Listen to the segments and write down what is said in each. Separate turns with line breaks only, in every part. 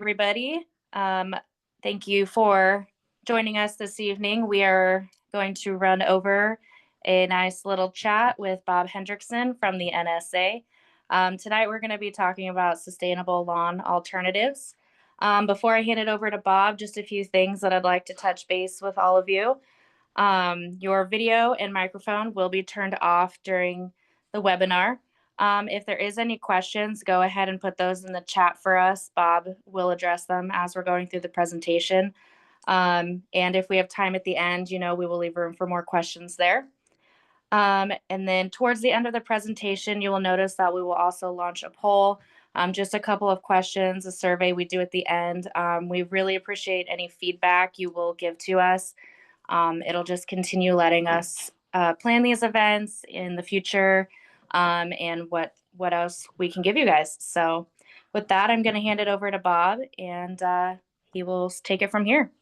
everybody. Thank you for joining us this evening. We are going to run over a nice little chat with Bob Henrickson from the NSA. Tonight, we're going to be talking about sustainable lawn alternatives. Before I hand it over to Bob, just a few things that I'd like to touch base with all of you. Your video and microphone will be turned off during the webinar. If there is any questions, go ahead and put those in the chat for us. Bob will address them as we're going through the presentation. And if we have time at the end, we will leave room for more questions there. And then towards the end of the presentation, you will notice that we will also launch a poll. Just a couple of questions, a survey we do at the end. We really appreciate any feedback you will give to us. It'll just continue letting us plan these events in the future and what else we can give you guys. So with that, I'm going to hand it over to Bob, and he will take it from here.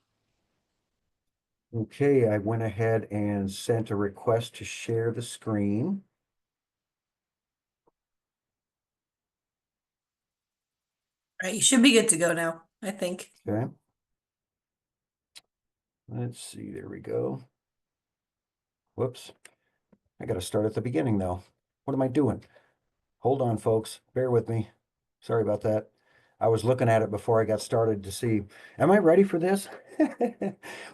Okay, I went ahead and sent a request to share the screen.
All right, you should be good to go now, I think.
Okay. Let's see, there we go. Whoops. I got to start at the beginning though. What am I doing? Hold on, folks. Bear with me. Sorry about that. I was looking at it before I got started to see, am I ready for this?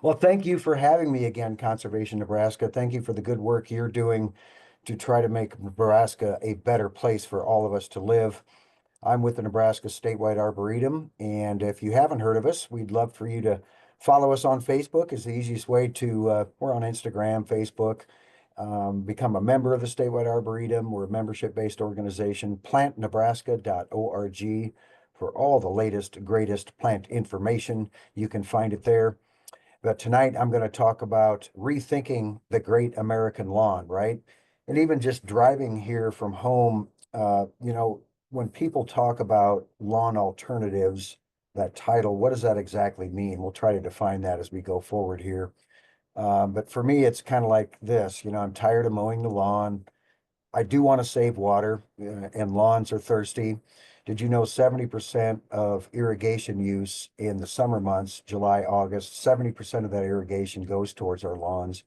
Well, thank you for having me again, Conservation Nebraska. Thank you for the good work you're doing to try to make Nebraska a better place for all of us to live. I'm with the Nebraska Statewide Arboretum, and if you haven't heard of us, we'd love for you to follow us on Facebook. Is the easiest way to, we're on Instagram, Facebook. Become a member of the Statewide Arboretum. We're a membership-based organization, plantnebraska.org for all the latest, greatest plant information. You can find it there. But tonight I'm going to talk about rethinking the great American lawn, right? And even just driving here from home, when people talk about lawn alternatives, that title, what does that exactly mean? We'll try to define that as we go forward here. But for me, it's kind of like this, I'm tired of mowing the lawn. I do want to save water, and lawns are thirsty. Did you know 70% of irrigation use in the summer months, July, August, 70% of that irrigation goes towards our lawns.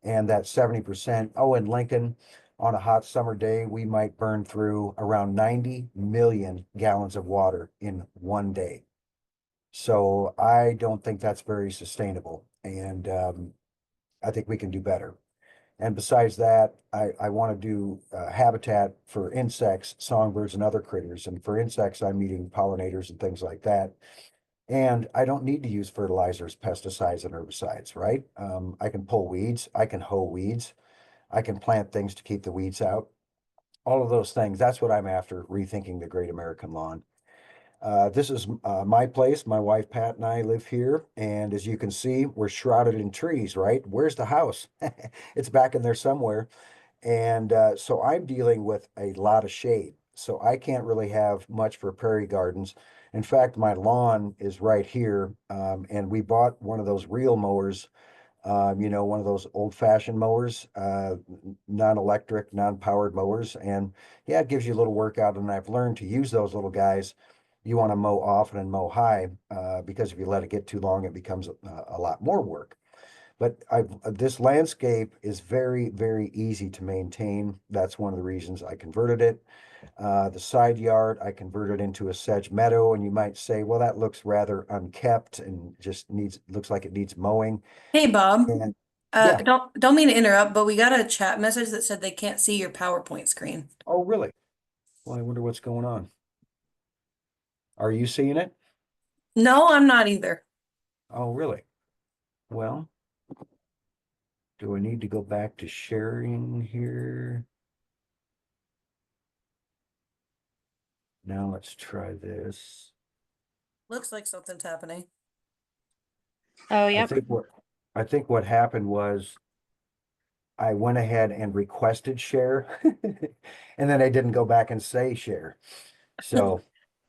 And that 70%, in Lincoln, on a hot summer day, we might burn through around 90 million gallons of water in one day. So I don't think that's very sustainable. And I think we can do better. And besides that, I want to do habitat for insects, songbirds, and other critters. And for insects, I'm eating pollinators and things like that. And I don't need to use fertilizers, pesticides, and herbicides, right? I can pull weeds, I can hoe weeds, I can plant things to keep the weeds out. All of those things, that's what I'm after, rethinking the great American lawn. This is my place. My wife, Pat, and I live here. And as you can see, we're shrouded in trees, right? Where's the house? It's back in there somewhere. And so I'm dealing with a lot of shade. So I can't really have much for prairie gardens. In fact, my lawn is right here. And we bought one of those reel mowers, one of those old-fashioned mowers, non-electric, non-powered mowers. And yeah, it gives you a little workout. And I've learned to use those little guys. You want to mow often and mow high because if you let it get too long, it becomes a lot more work. But this landscape is very, very easy to maintain. That's one of the reasons I converted it. The side yard, I converted into a sedge meadow, and you might say, well, that looks rather unkept and just looks like it needs mowing.
Hey, Bob.
And yeah.
Don't mean to interrupt, but we got a chat message that said they can't see your PowerPoint screen.
Oh, really? Well, I wonder what's going on. Are you seeing it?
No, I'm not either.
Oh, really? Well, do I need to go back to sharing here? Now let's try this.
Looks like something's happening.
Oh, yep.
I think what happened was I went ahead and requested share, and then I didn't go back and say share. So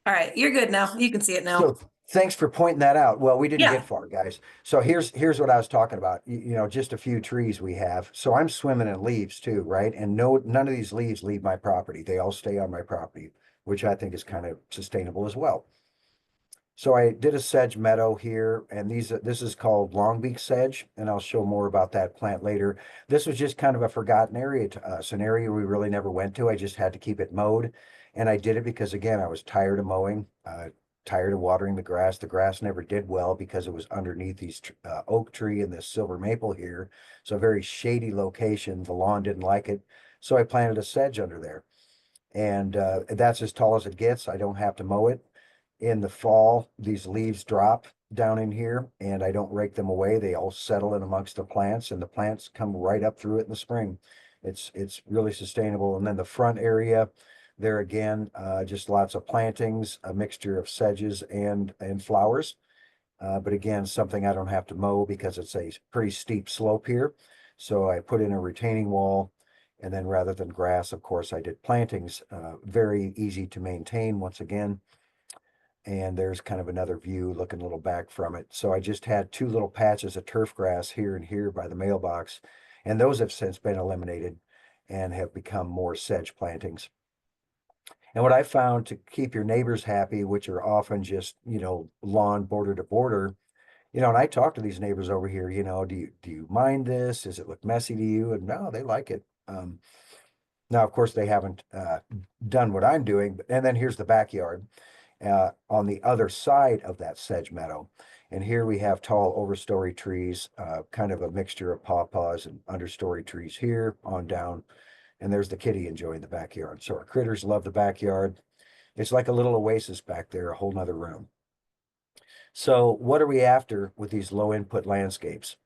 all right, you're good now. You can see it now.
So thanks for pointing that out. Well, we didn't get far, guys. So here's what I was talking about. Just a few trees we have. So I'm swimming in leaves too, right? And none of these leaves leave my property. They all stay on my property, which I think is kind of sustainable as well. So I did a sedge meadow here, and this is called longbeak sedge, and I'll show more about that plant later. This was just kind of a forgotten area to us, an area we really never went to. I just had to keep it mowed, and I did it because, again, I was tired of mowing, tired of watering the grass. The grass never did well because it was underneath these oak tree and this silver maple here, so a very shady location. The lawn didn't like it, so I planted a sedge under there, and that's as tall as it gets. I don't have to mow it. In the fall, these leaves drop down in here and I don't rake them away. They all settle in amongst the plants and the plants come right up through it in the spring. It's really sustainable. And then the front area there again, just lots of plantings, a mixture of sedges and flowers. But again, something I don't have to mow because it's a pretty steep slope here. So I put in a retaining wall, and then rather than grass, of course, I did plantings. Very easy to maintain once again. And there's kind of another view looking a little back from it. So I just had two little patches of turf grass here and here by the mailbox, and those have since been eliminated and have become more sedge plantings. And what I found to keep your neighbors happy, which are often just, lawn border to border, and I talk to these neighbors over here, do you mind this? Does it look messy to you? And no, they like it. Now, of course, they haven't done what I'm doing. And then here's the backyard on the other side of that sedge meadow. And here we have tall overstory trees, kind of a mixture of pawpaws and understory trees here on down. And there's the kitty enjoying the backyard. So our critters love the backyard. It's like a little oasis back there, a whole nother room. So what are we after with these low input landscapes?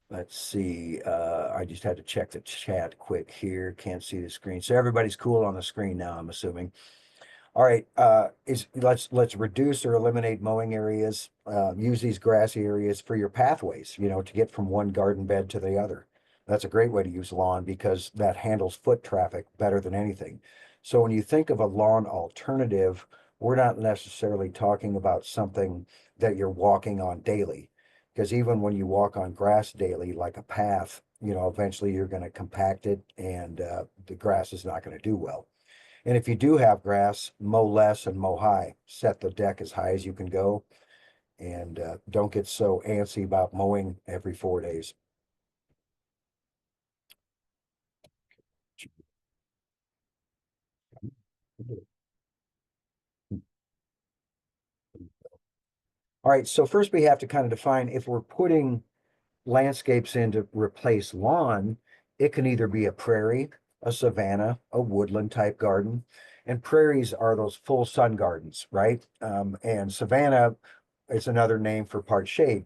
Let's see. I just had to check the chat quick here. Can't see the screen. So everybody's cool on the screen now, I'm assuming. All right, let's reduce or eliminate mowing areas. Use these grassy areas for your pathways, to get from one garden bed to the other. That's a great way to use lawn because that handles foot traffic better than anything. So when you think of a lawn alternative, we're not necessarily talking about something that you're walking on daily. Because even when you walk on grass daily, like a path, eventually you're going to compact it and the grass is not going to do well. And if you do have grass, mow less and mow high. Set the deck as high as you can go. And don't get so antsy about mowing every 4 days. All right, so first we have to kind of define if we're putting landscapes in to replace lawn, it can either be a prairie, a savanna, a woodland type garden. And prairies are those full sun gardens, right? And savanna is another name for part shade,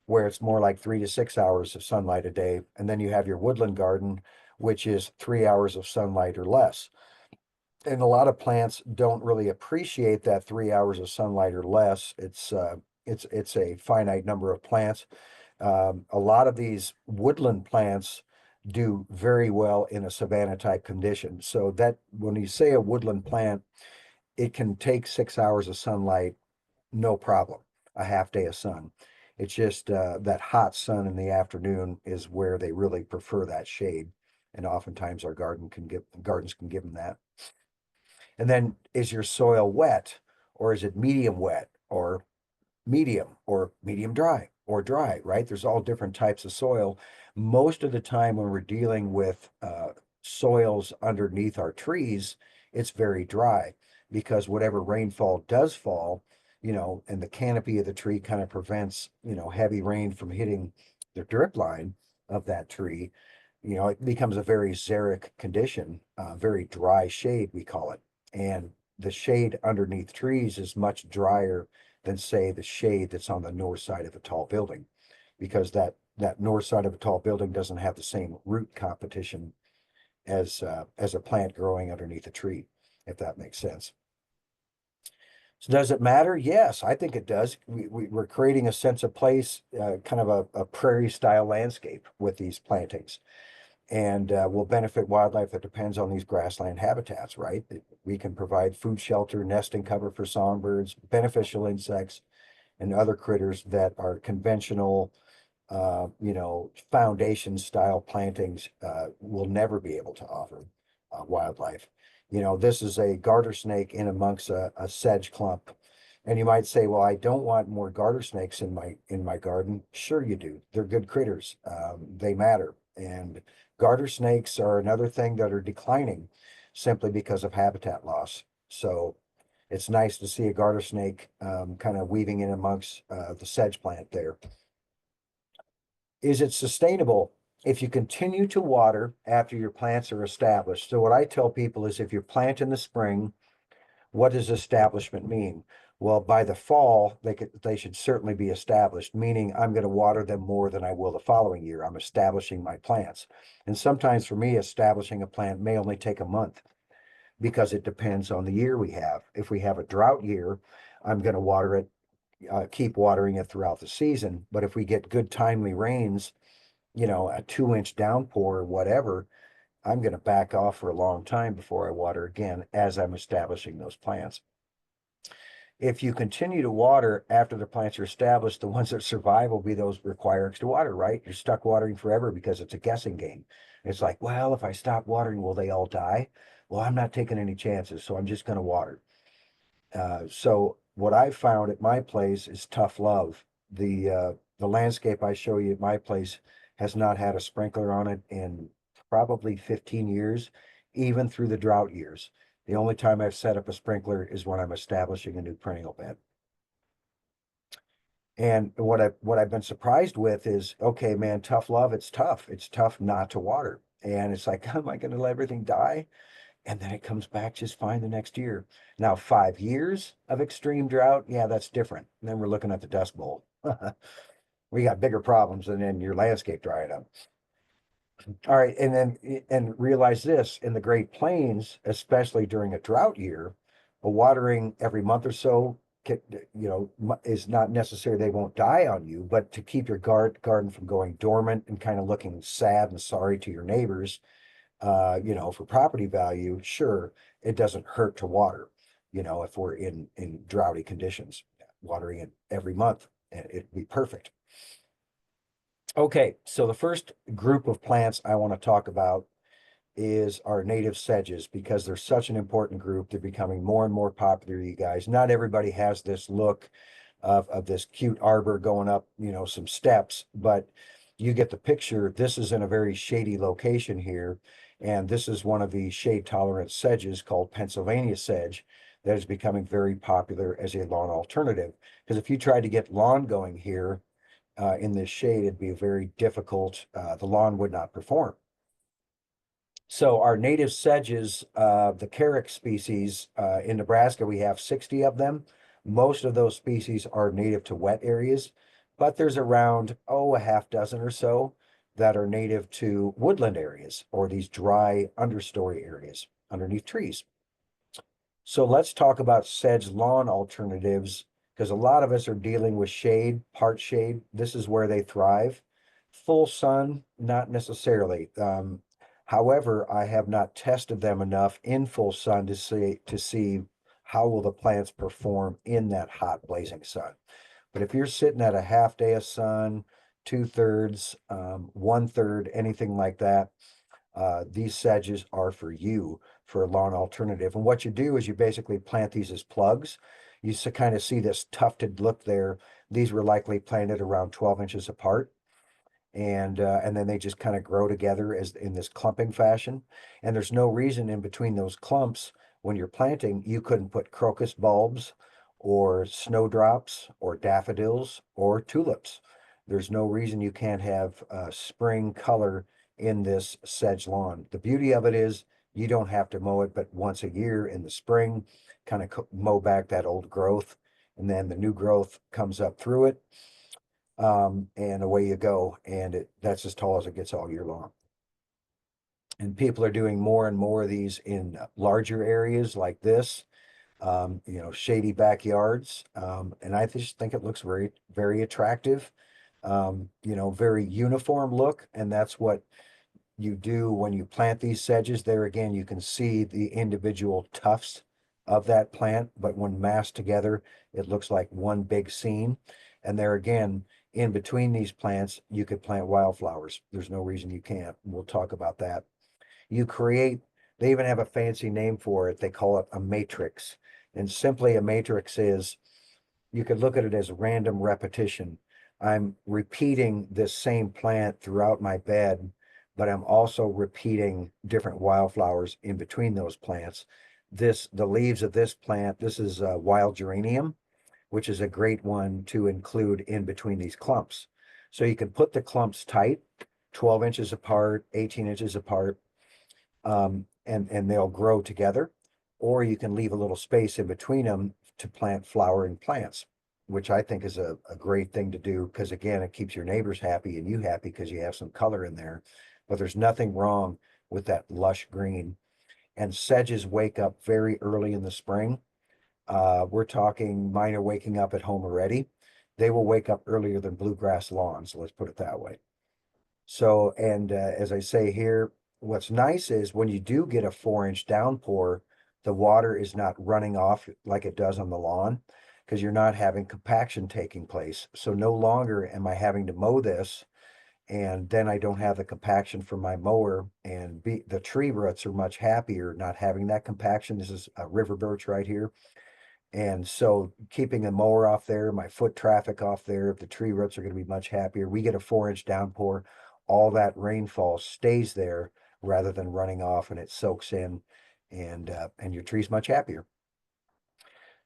where it's more like 3 to 6 hours of sunlight a day. And then you have your woodland garden, which is 3 hours of sunlight or less. And a lot of plants don't really appreciate that 3 hours of sunlight or less. It's a finite number of plants. A lot of these woodland plants do very well in a savanna type condition. So that when you say a woodland plant, it can take 6 hours of sunlight, no problem, a half day of sun. It's just that hot sun in the afternoon is where they really prefer that shade. And oftentimes our gardens can give them that. And then is your soil wet or is it medium wet or medium dry or dry, right? There's all different types of soil. Most of the time when we're dealing with soils underneath our trees, it's very dry because whatever rainfall does fall, and the canopy of the tree kind of prevents, heavy rain from hitting the drip line of that tree, it becomes a very xeric condition, very dry shade, we call it. And the shade underneath trees is much drier than say the shade that's on the north side of a tall building, because that north side of a tall building doesn't have the same root competition as a plant growing underneath a tree, if that makes sense. So does it matter? Yes, I think it does. We're creating a sense of place, kind of a prairie style landscape with these plantings. And will benefit wildlife that depends on these grassland habitats, right? We can provide food, shelter, nesting cover for songbirds, beneficial insects, and other critters that are conventional, foundation style plantings will never be able to offer wildlife. This is a garter snake in amongst a sedge clump, And you might say, well, I don't want more garter snakes in my garden. Sure you do. They're good critters. They matter. And garter snakes are another thing that are declining simply because of habitat loss. So it's nice to see a garter snake kind of weaving in amongst the sedge plant there. Is it sustainable? If you continue to water after your plants are established. So what I tell people is if you plant in the spring, what does establishment mean? Well, by the fall, they should certainly be established, meaning I'm going to water them more than I will the following year. I'm establishing my plants. And sometimes for me, establishing a plant may only take a month because it depends on the year we have. If we have a drought year, I'm going to water it, keep watering it throughout the season. But if we get good timely rains, a 2-inch downpour or whatever, I'm going to back off for a long time before I water again as I'm establishing those plants. If you continue to water after the plants are established, the ones that survive will be those require extra water, right? You're stuck watering forever because it's a guessing game. It's like, well, if I stop watering, will they all die? Well, I'm not taking any chances, so I'm just going to water. So what I found at my place is tough love. The landscape I show you at my place has not had a sprinkler on it in probably 15 years, even through the drought years. The only time I've set up a sprinkler is when I'm establishing a new perennial bed. And what I've been surprised with is, okay, man, tough love, it's tough. It's tough not to water. And it's like, am I going to let everything die? And then it comes back just fine the next year. Now, 5 years of extreme drought, yeah, that's different. And then we're looking at the Dust Bowl. We got bigger problems than in your landscape drying up. All right, and realize this, in the Great Plains, especially during a drought year, a watering every month or so, is not necessary. They won't die on you, but to keep your garden from going dormant and kind of looking sad and sorry to your neighbors, for property value, sure, it doesn't hurt to water, if we're in droughty conditions, watering it every month, it'd be perfect. Okay, so the first group of plants I want to talk about is our native sedges because they're such an important group. They're becoming more and more popular, you guys. Not everybody has this look of this cute arbor going up, some steps, but you get the picture. This is in a very shady location here, and this is one of the shade tolerant sedges called Pennsylvania sedge that is becoming very popular as a lawn alternative. Because if you tried to get lawn going here in this shade, it'd be very difficult. The lawn would not perform. So our native sedges, the Carrick species, in Nebraska, we have 60 of them. Most of those species are native to wet areas, but there's around, a half dozen or so that are native to woodland areas or these dry understory areas underneath trees. So let's talk about sedge lawn alternatives because a lot of us are dealing with shade, part shade. This is where they thrive. Full sun, not necessarily. However, I have not tested them enough in full sun to see how will the plants perform in that hot blazing sun. But if you're sitting at a half day of sun, 2/3, 1/3, anything like that, these sedges are for you for a lawn alternative. And what you do is you basically plant these as plugs. You kind of see this tufted look there. These were likely planted around 12 inches apart. And then they just kind of grow together as in this clumping fashion. And there's no reason in between those clumps when you're planting, you couldn't put crocus bulbs or snowdrops or daffodils or tulips. There's no reason you can't have spring color in this sedge lawn. The beauty of it is you don't have to mow it but once a year in the spring, kind of mow back that old growth, and then the new growth comes up through it. And away you go. And that's as tall as it gets all year long. And people are doing more and more of these in larger areas like this, shady backyards. And I just think it looks very, very attractive, very uniform look. And that's what you do when you plant these sedges. There again, you can see the individual tufts of that plant, but when massed together, it looks like one big scene. And there again, in between these plants, you could plant wildflowers. There's no reason you can't. We'll talk about that. They even have a fancy name for it. They call it a matrix. And simply a matrix is you could look at it as random repetition. I'm repeating this same plant throughout my bed, but I'm also repeating different wildflowers in between those plants. The leaves of this plant, this is a wild geranium, which is a great one to include in between these clumps. So you can put the clumps tight, 12 inches apart, 18 inches apart, and they'll grow together. Or you can leave a little space in between them to plant flowering plants, which I think is a great thing to do because, again, it keeps your neighbors happy and you happy because you have some color in there. But there's nothing wrong with that lush green. And sedges wake up very early in the spring. We're talking mine are waking up at home already. They will wake up earlier than bluegrass lawns, let's put it that way. So, and as I say here, what's nice is when you do get a 4-inch downpour, the water is not running off like it does on the lawn because you're not having compaction taking place. So no longer am I having to mow this, and then I don't have the compaction from my mower, and the tree roots are much happier not having that compaction. This is a river birch right here. And so keeping the mower off there, my foot traffic off there, the tree roots are going to be much happier. We get a 4-inch downpour, all that rainfall stays there rather than running off and it soaks in, and your tree's much happier.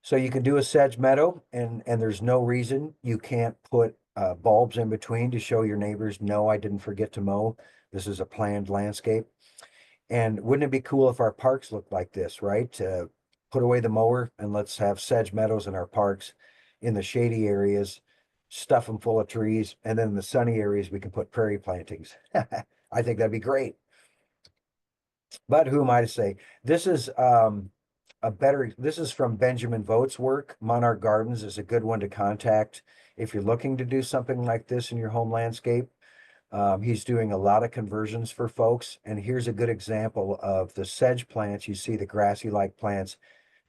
So you can do a sedge meadow, and there's no reason you can't put bulbs in between to show your neighbors, no, I didn't forget to mow. This is a planned landscape. And wouldn't it be cool if our parks looked like this, right? Put away the mower and let's have sedge meadows in our parks, in the shady areas, stuff them full of trees, and then in the sunny areas we can put prairie plantings. I think that'd be great. But who am I to say? This is this is from Benjamin Vogt's work. Monarch Gardens is a good one to contact if you're looking to do something like this in your home landscape. He's doing a lot of conversions for folks. And here's a good example of the sedge plants. You see the grassy-like plants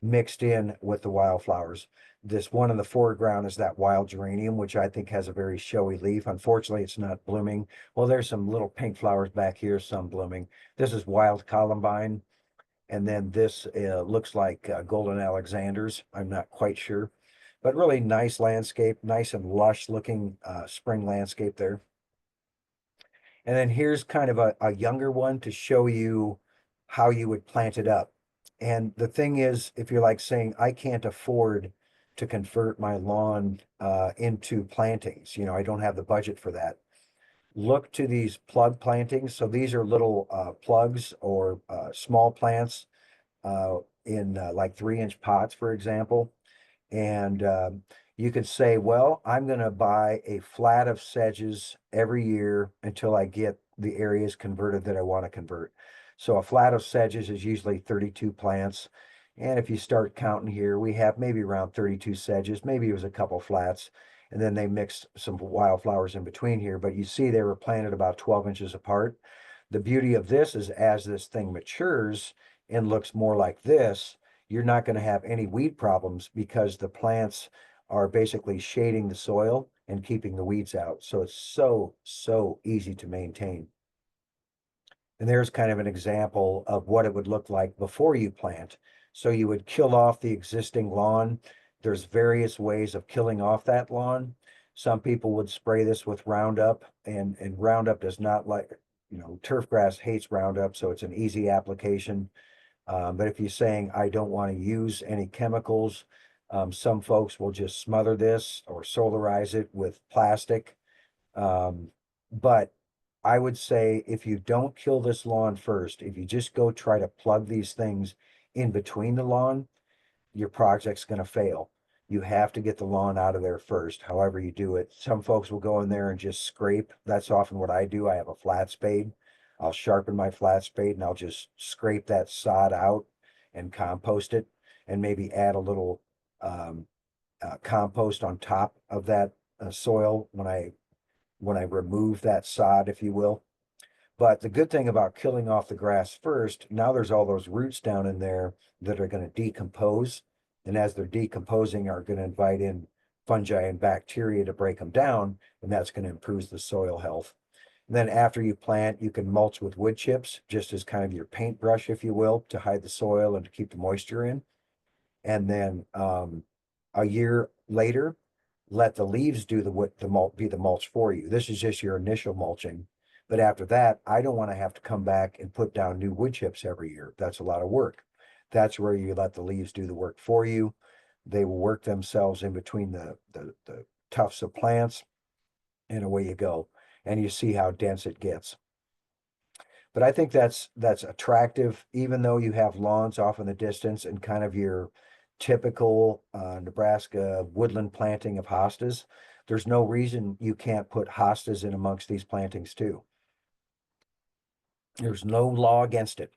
mixed in with the wildflowers. This one in the foreground is that wild geranium, which I think has a very showy leaf. Unfortunately, it's not blooming. Well, there's some little pink flowers back here, some blooming. This is wild columbine. And then this looks like golden Alexanders. I'm not quite sure. But really nice landscape, nice and lush looking spring landscape there. And then here's kind of a younger one to show you how you would plant it up. And the thing is, if you're like saying, I can't afford to convert my lawn into plantings, you know, I don't have the budget for that. Look to these plug plantings. So these are little plugs or small plants in like 3-inch pots, for example. And you could say, well, I'm going to buy a flat of sedges every year until I get the areas converted that I want to convert. So a flat of sedges is usually 32 plants. And if you start counting here, we have maybe around 32 sedges. Maybe it was a couple flats. And then they mixed some wildflowers in between here. But you see they were planted about 12 inches apart. The beauty of this is as this thing matures and looks more like this, you're not going to have any weed problems because the plants are basically shading the soil and keeping the weeds out. So it's so easy to maintain. And there's kind of an example of what it would look like before you plant. So you would kill off the existing lawn. There's various ways of killing off that lawn. Some people would spray this with Roundup, and Roundup does not like, you know, turf grass hates Roundup, so it's an easy application. But if you're saying, I don't want to use any chemicals, some folks will just smother this or solarize it with plastic. But I would say if you don't kill this lawn first, if you just go try to plug these things in between the lawn, your project's going to fail. You have to get the lawn out of there first, however you do it. Some folks will go in there and just scrape. That's often what I do. I have a flat spade. I'll sharpen my flat spade and I'll just scrape that sod out and compost it, and maybe add a little compost on top of that soil when I remove that sod, if you will. But the good thing about killing off the grass first, now there's all those roots down in there that are going to decompose. And as they're decomposing, are going to invite in fungi and bacteria to break them down. And that's going to improve the soil health. And then after you plant, you can mulch with wood chips, just as kind of your paintbrush, if you will, to hide the soil and to keep the moisture in. And then a year later, let the leaves do be the mulch for you. This is just your initial mulching. But after that, I don't want to have to come back and put down new wood chips every year. That's a lot of work. That's where you let the leaves do the work for you. They will work themselves in between the tufts of plants, and away you go. And you see how dense it gets. But I think that's attractive, even though you have lawns off in the distance and kind of your typical Nebraska woodland planting of hostas. There's no reason you can't put hostas in amongst these plantings too. There's no law against it.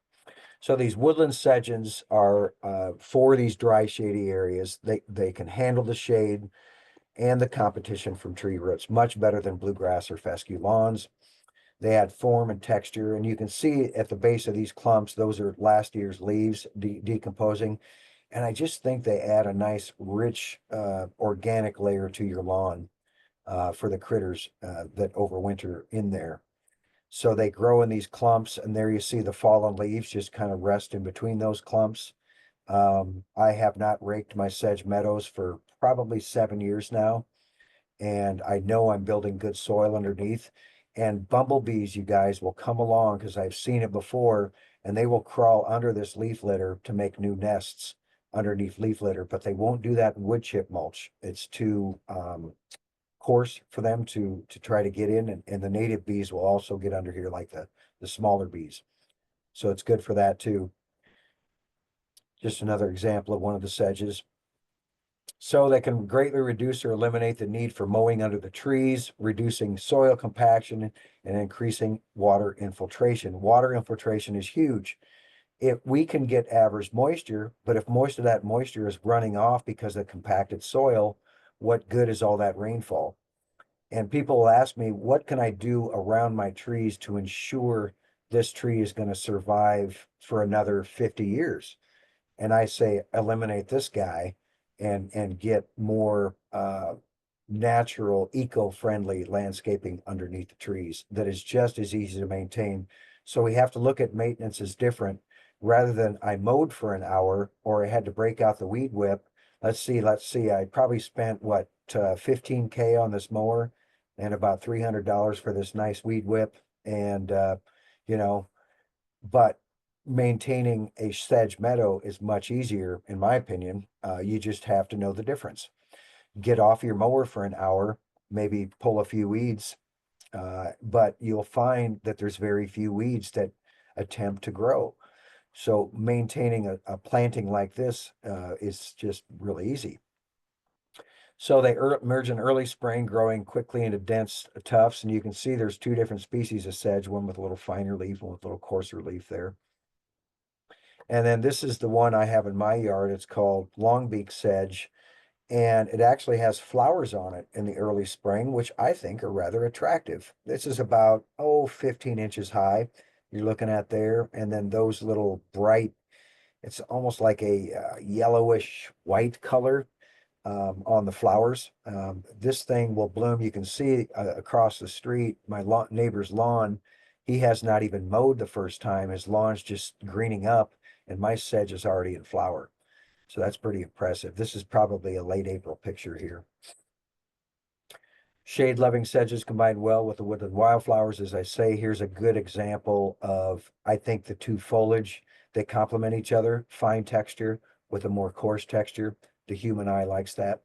So these woodland sedges are for these dry, shady areas. They can handle the shade and the competition from tree roots much better than bluegrass or fescue lawns. They add form and texture, and you can see at the base of these clumps, those are last year's leaves decomposing. And I just think they add a nice, rich, organic layer to your lawn for the critters that overwinter in there. So they grow in these clumps, and there you see the fallen leaves just kind of rest in between those clumps. I have not raked my sedge meadows for probably 7 years now, and I know I'm building good soil underneath. And bumblebees, you guys, will come along because I've seen it before, and they will crawl under this leaf litter to make new nests underneath leaf litter, but they won't do that in wood chip mulch. It's too coarse for them to try to get in, and the native bees will also get under here like the smaller bees. So it's good for that too. Just another example of one of the sedges. So they can greatly reduce or eliminate the need for mowing under the trees, reducing soil compaction and increasing water infiltration. Water infiltration is huge. If we can get average moisture, but if most of that moisture is running off because of compacted soil, what good is all that rainfall? And people will ask me, what can I do around my trees to ensure this tree is going to survive for another 50 years? And I say, eliminate this guy and get more natural, eco-friendly landscaping underneath the trees that is just as easy to maintain. So we have to look at maintenance as different. Rather than I mowed for an hour or I had to break out the weed whip. Let's see, I probably spent what, 15K on this mower and about $300 for this nice weed whip. And, you know, but maintaining a sedge meadow is much easier, in my opinion. You just have to know the difference. Get off your mower for an hour, maybe pull a few weeds, but you'll find that there's very few weeds that attempt to grow. So maintaining a planting like this is just really easy. So they emerge in early spring, growing quickly into dense tufts. And you can see there's two different species of sedge, one with a little finer leaf, one with a little coarser leaf there. And then this is the one I have in my yard. It's called longbeak sedge. And it actually has flowers on it in the early spring, which I think are rather attractive. This is about, 15 inches high. You're looking at there. And then those little bright, it's almost like a yellowish white color on the flowers. This thing will bloom. You can see across the street, my neighbor's lawn. He has not even mowed the first time. His lawn's just greening up, and my sedge is already in flower. So that's pretty impressive. This is probably a late April picture here. Shade-loving sedges combine well with the woodland wildflowers. As I say, here's a good example of, I think, the two foliage. They complement each other, fine texture with a more coarse texture. The human eye likes that.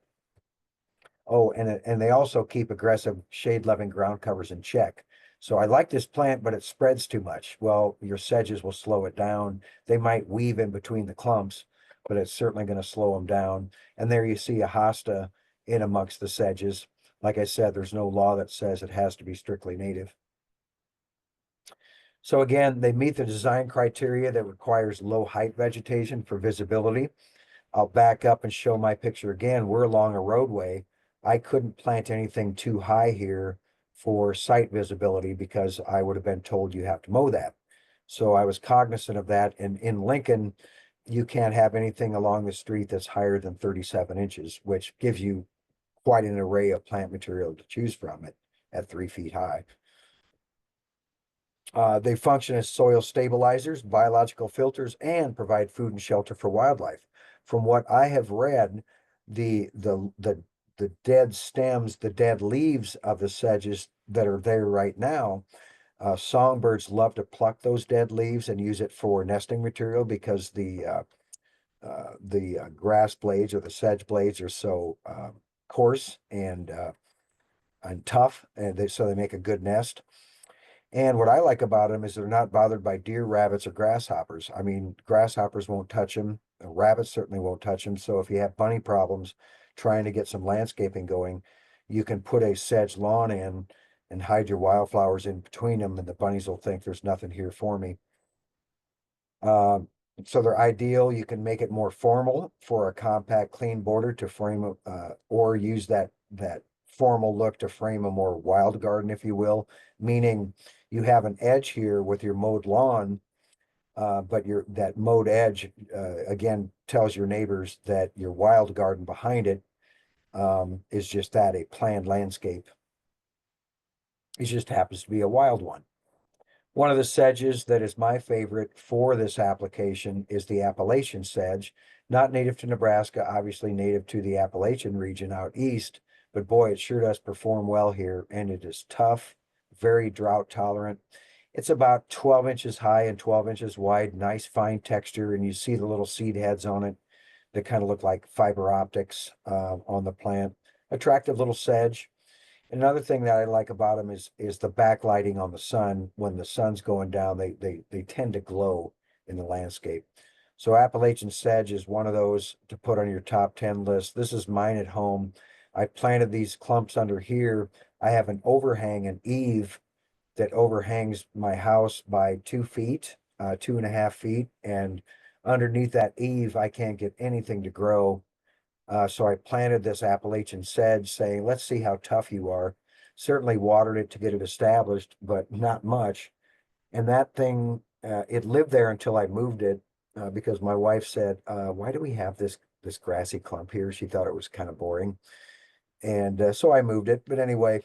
Oh, and they also keep aggressive shade-loving ground covers in check. So I like this plant, but it spreads too much. Well, your sedges will slow it down. They might weave in between the clumps, but it's certainly going to slow them down. And there you see a hosta in amongst the sedges. Like I said, there's no law that says it has to be strictly native. So again, they meet the design criteria that requires low height vegetation for visibility. I'll back up and show my picture again. We're along a roadway. I couldn't plant anything too high here for sight visibility because I would have been told you have to mow that. So I was cognizant of that. And in Lincoln, you can't have anything along the street that's higher than 37 inches, which gives you quite an array of plant material to choose from at 3 feet high. They function as soil stabilizers, biological filters, and provide food and shelter for wildlife. From what I have read, the the dead stems, the dead leaves of the sedges that are there right now. Songbirds love to pluck those dead leaves and use it for nesting material because the grass blades or the sedge blades are so coarse and tough, and so they make a good nest. And what I like about them is they're not bothered by deer, rabbits, or grasshoppers. I mean, grasshoppers won't touch them. Rabbits certainly won't touch them. So if you have bunny problems trying to get some landscaping going, you can put a sedge lawn in and hide your wildflowers in between them, and the bunnies will think there's nothing here for me. So they're ideal. You can make it more formal for a compact, clean border to frame, or use that formal look to frame a more wild garden, if you will, meaning you have an edge here with your mowed lawn, but that mowed edge, again, tells your neighbors that your wild garden behind it is just that, a planned landscape. It just happens to be a wild one. One of the sedges that is my favorite for this application is the Appalachian sedge, not native to Nebraska, obviously native to the Appalachian region out east, but boy, it sure does perform well here, and it is tough, very drought tolerant. It's about 12 inches high and 12 inches wide, nice fine texture, and you see the little seed heads on it that kind of look like fiber optics on the plant. Attractive little sedge. Another thing that I like about them is the backlighting on the sun. When the sun's going down, they tend to glow in the landscape. So Appalachian sedge is one of those to put on your top 10 list. This is mine at home. I planted these clumps under here. I have an overhang, an eave that overhangs my house by 2 feet, 2.5 feet. And underneath that eave, I can't get anything to grow. So I planted this Appalachian sedge saying, let's see how tough you are. Certainly watered it to get it established, but not much. And that thing, it lived there until I moved it because my wife said, why do we have this grassy clump here? She thought it was kind of boring. And so I moved it. But anyway,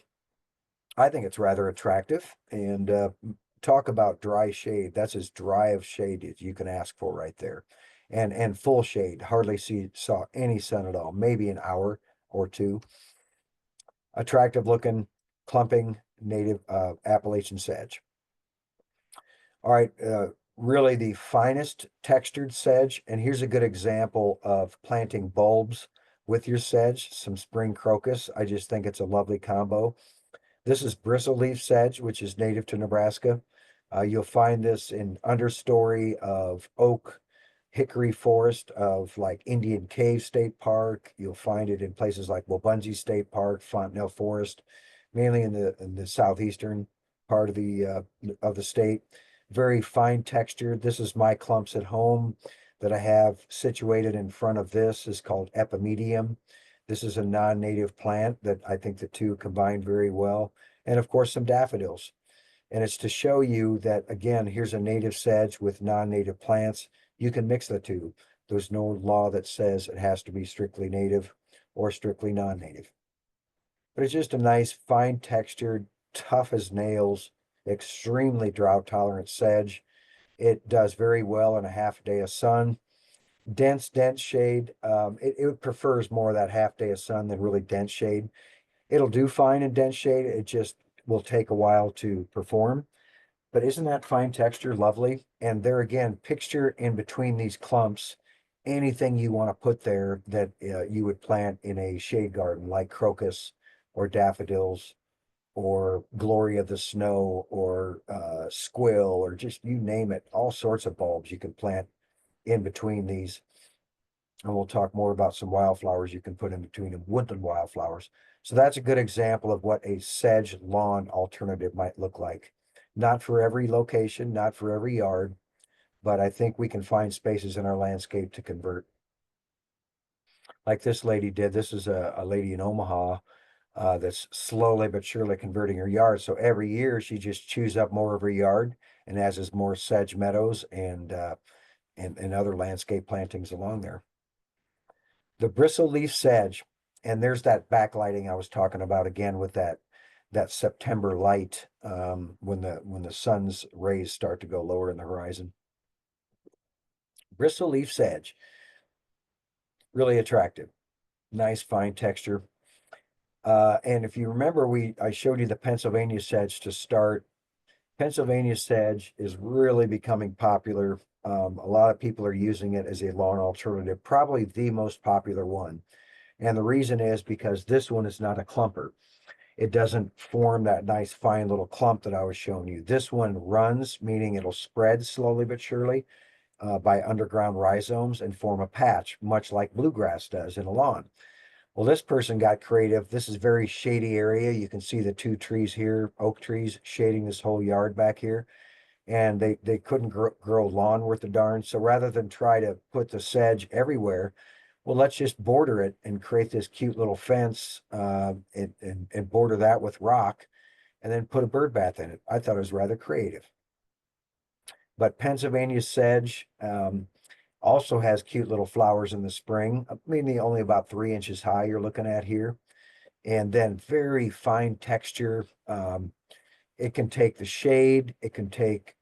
I think it's rather attractive. And talk about dry shade. That's as dry of shade as you can ask for right there. And full shade, hardly saw any sun at all, maybe an hour or two. Attractive looking, clumping native Appalachian sedge. All right, really the finest textured sedge. And here's a good example of planting bulbs with your sedge, some spring crocus. I just think it's a lovely combo. This is bristleaf sedge, which is native to Nebraska. You'll find this in understory of oak, hickory forest of like Indian Cave State Park. You'll find it in places like Wabungie State Park, Fontenelle Forest, mainly in the southeastern part of the state. Very fine textured. This is my clumps at home that I have situated in front of this is called epimedium. This is a non-native plant that I think the two combine very well. And of course, some daffodils. And it's to show you that, again, here's a native sedge with non-native plants. You can mix the two. There's no law that says it has to be strictly native or strictly non-native. But it's just a nice, fine textured, tough as nails, extremely drought tolerant sedge. It does very well in a half day of sun. Dense shade. It prefers more of that half day of sun than really dense shade. It'll do fine in dense shade. It just will take a while to perform. But isn't that fine texture lovely? And there again, picture in between these clumps, anything you want to put there that you would plant in a shade garden, like crocus or daffodils or glory of the snow or squill, or just you name it, all sorts of bulbs you can plant in between these. And we'll talk more about some wildflowers you can put in between them, woodland wildflowers. So that's a good example of what a sedge lawn alternative might look like. Not for every location, not for every yard, but I think we can find spaces in our landscape to convert. Like this lady did. This is a lady in Omaha that's slowly but surely converting her yard. So every year she just chews up more of her yard and has more sedge meadows and other landscape plantings along there. The bristle leaf sedge, and there's that backlighting I was talking about again with that September light when the sun's rays start to go lower in the horizon. Bristle leaf sedge, really attractive, nice fine texture. And if you remember, I showed you the Pennsylvania sedge to start. Pennsylvania sedge is really becoming popular. A lot of people are using it as a lawn alternative, probably the most popular one. And the reason is because this one is not a clumper. It doesn't form that nice fine little clump that I was showing you. This one runs, meaning it'll spread slowly but surely by underground rhizomes and form a patch, much like bluegrass does in a lawn. Well, this person got creative. This is a very shady area. You can see the two trees here, oak trees, shading this whole yard back here. And they couldn't grow lawn worth a darn. So rather than try to put the sedge everywhere, well, let's just border it and create this cute little fence and border that with rock and then put a bird bath in it. I thought it was rather creative. But Pennsylvania sedge also has cute little flowers in the spring. I mean, only about 3 inches high you're looking at here. And then very fine texture. It can take the shade. It can take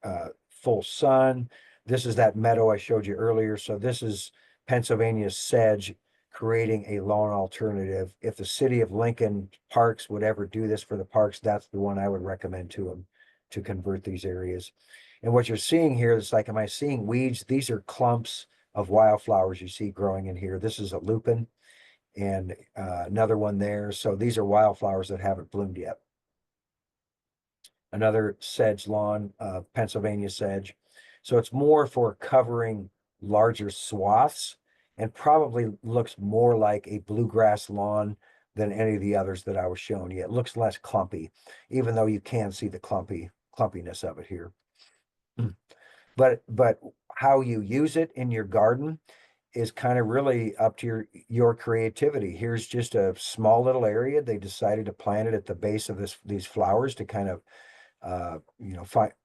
full sun. This is that meadow I showed you earlier. So this is Pennsylvania sedge creating a lawn alternative. If the city of Lincoln Parks would ever do this for the parks, that's the one I would recommend to them to convert these areas. And what you're seeing here is like, am I seeing weeds? These are clumps of wildflowers you see growing in here. This is a lupin and another one there. So these are wildflowers that haven't bloomed yet. Another sedge lawn, Pennsylvania sedge. So it's more for covering larger swaths and probably looks more like a bluegrass lawn than any of the others that I was showing you. It looks less clumpy, even though you can see the clumpiness of it here. But how you use it in your garden is kind of really up to your creativity. Here's just a small little area. They decided to plant it at the base of these flowers to kind of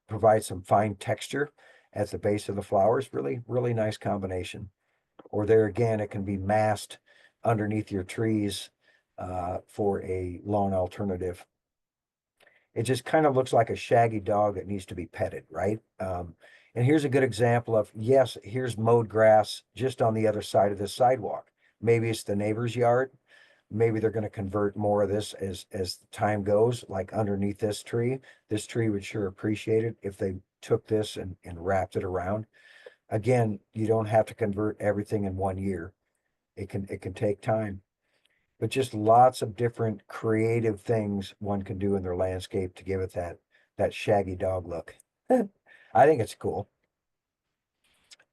provide some fine texture at the base of the flowers. Really, really nice combination. Or there again, it can be masked underneath your trees for a lawn alternative. It just kind of looks like a shaggy dog that needs to be petted, right? And here's a good example of, yes, here's mowed grass just on the other side of this sidewalk. Maybe it's the neighbor's yard. Maybe they're going to convert more of this as time goes, like underneath this tree. This tree would sure appreciate it if they took this and wrapped it around. Again, you don't have to convert everything in 1 year. It can take time. But just lots of different creative things one can do in their landscape to give it that shaggy dog look. I think it's cool.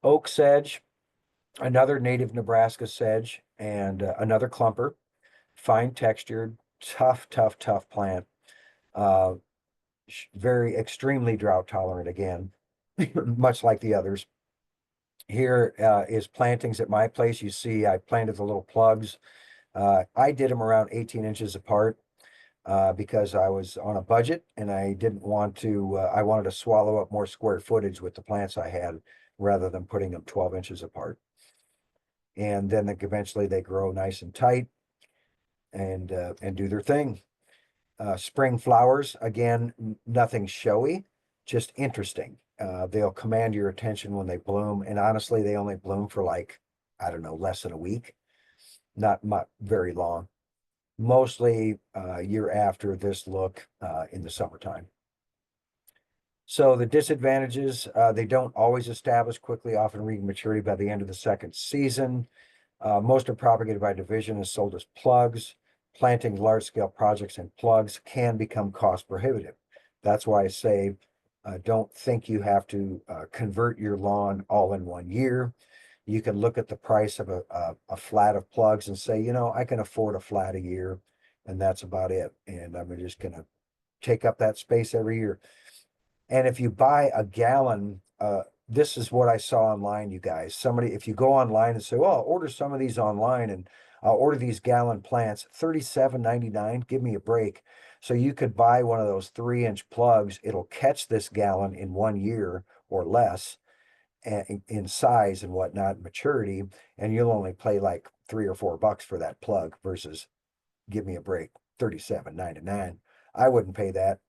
Oak sedge, another native Nebraska sedge, and another clumper, fine textured, tough plant. Very extremely drought tolerant again, much like the others. Here is plantings at my place. You see, I planted the little plugs. I did them around 18 inches apart because I was on a budget and I didn't want to, I wanted to swallow up more square footage with the plants I had rather than putting them 12 inches apart. And then eventually they grow nice and tight and do their thing. Spring flowers, again, nothing showy, just interesting. They'll command your attention when they bloom. And honestly, they only bloom for like, I don't know, less than a week. Not very long. Mostly year after this look in the summertime. So the disadvantages, they don't always establish quickly, often reach maturity by the end of the second season. Most are propagated by division and sold as plugs. Planting large-scale projects in plugs can become cost prohibitive. That's why I say don't think you have to convert your lawn all in 1 year. You can look at the price of a flat of plugs and say, I can afford a flat a year, and that's about it. And I'm just going to take up that space every year. And if you buy a gallon, this is what I saw online, you guys. Somebody, if you go online and say, well, I'll order some of these online and I'll order these gallon plants, $37.99, give me a break. So you could buy one of those 3-inch plugs. It'll catch this gallon in 1 year or less in size and whatnot, maturity, and you'll only pay like $3 or $4 for that plug versus, give me a break, $37.99. I wouldn't pay that.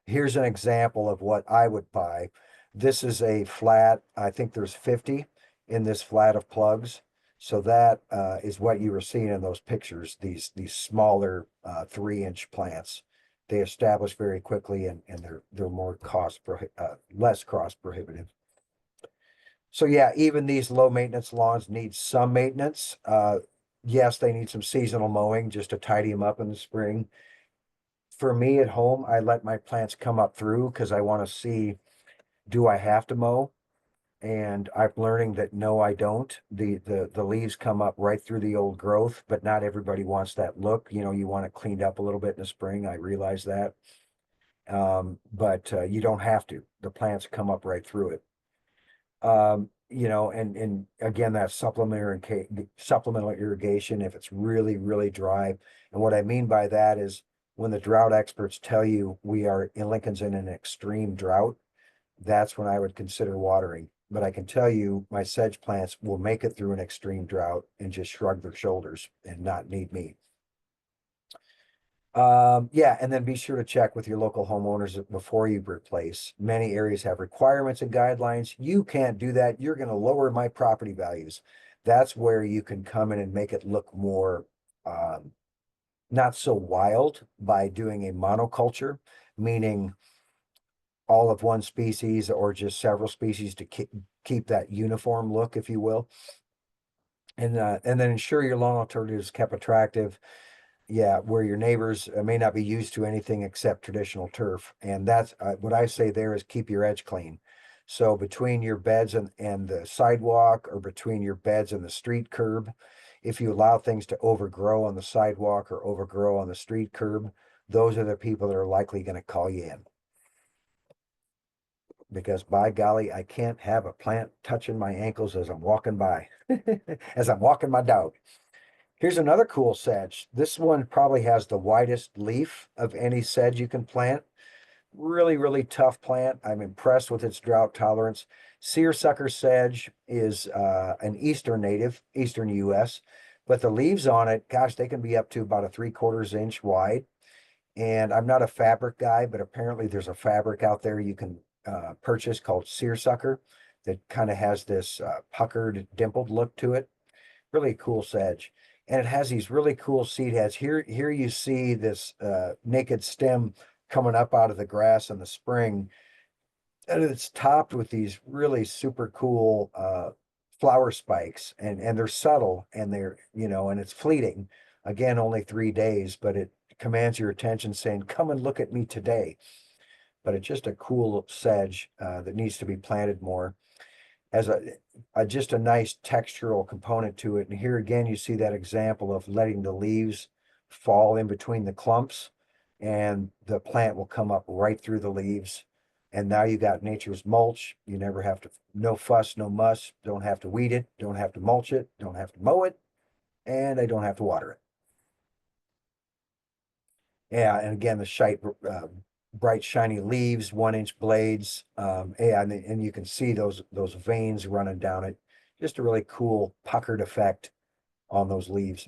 Here's an example of what I would buy. This is a flat. I think there's 50 in this flat of plugs. So that is what you were seeing in those pictures, these smaller 3-inch plants. They establish very quickly, and they're more less cost prohibitive. So yeah, even these low maintenance lawns need some maintenance. Yes, they need some seasonal mowing just to tidy them up in the spring. For me at home, I let my plants come up through because I want to see, do I have to mow? And I'm learning that no, I don't. The leaves come up right through the old growth, but not everybody wants that look. You know, you want it cleaned up a little bit in the spring. I realize that. But you don't have to. The plants come up right through it. You know, and again, that supplemental irrigation, if it's really, really dry. And what I mean by that is when the drought experts tell you Lincoln's in an extreme drought, that's when I would consider watering. But I can tell you my sedge plants will make it through an extreme drought and just shrug their shoulders and not need me. Yeah, and then be sure to check with your local homeowners before you replace. Many areas have requirements and guidelines. You can't do that. You're going to lower my property values. That's where you can come in and make it look more not so wild by doing a monoculture, meaning all of one species or just several species to keep that uniform look, if you will. And then ensure your lawn alternative is kept attractive. Yeah, where your neighbors may not be used to anything except traditional turf. And that's what I say there is keep your edge clean. So between your beds and the sidewalk, or between your beds and the street curb, if you allow things to overgrow on the sidewalk or overgrow on the street curb, those are the people that are likely going to call you in. Because by golly, I can't have a plant touching my ankles as I'm walking by, as I'm walking my dog. Here's another cool sedge. This one probably has the widest leaf of any sedge you can plant. Really, really tough plant. I'm impressed with its drought tolerance. Seersucker sedge is an eastern native, eastern US, but the leaves on it, gosh, they can be up to about a 3/4 inch wide. And I'm not a fabric guy, but apparently there's a fabric out there you can purchase called seersucker that kind of has this puckered, dimpled look to it. Really cool sedge. And it has these really cool seed heads. Here you see this naked stem coming up out of the grass in the spring. And it's topped with these really super cool flower spikes. And they're subtle, and they're, you know, and it's fleeting. Again, only 3 days, but it commands your attention saying, come and look at me today. But it's just a cool sedge that needs to be planted more as just a nice textural component to it. And here again, you see that example of letting the leaves fall in between the clumps, and the plant will come up right through the leaves. And now you got nature's mulch. You never have to, no fuss, no muss, don't have to weed it, don't have to mulch it, don't have to mow it, and I don't have to water it. Yeah, and again, the bright shiny leaves, 1-inch blades. Yeah, and you can see those veins running down it. Just a really cool puckered effect on those leaves.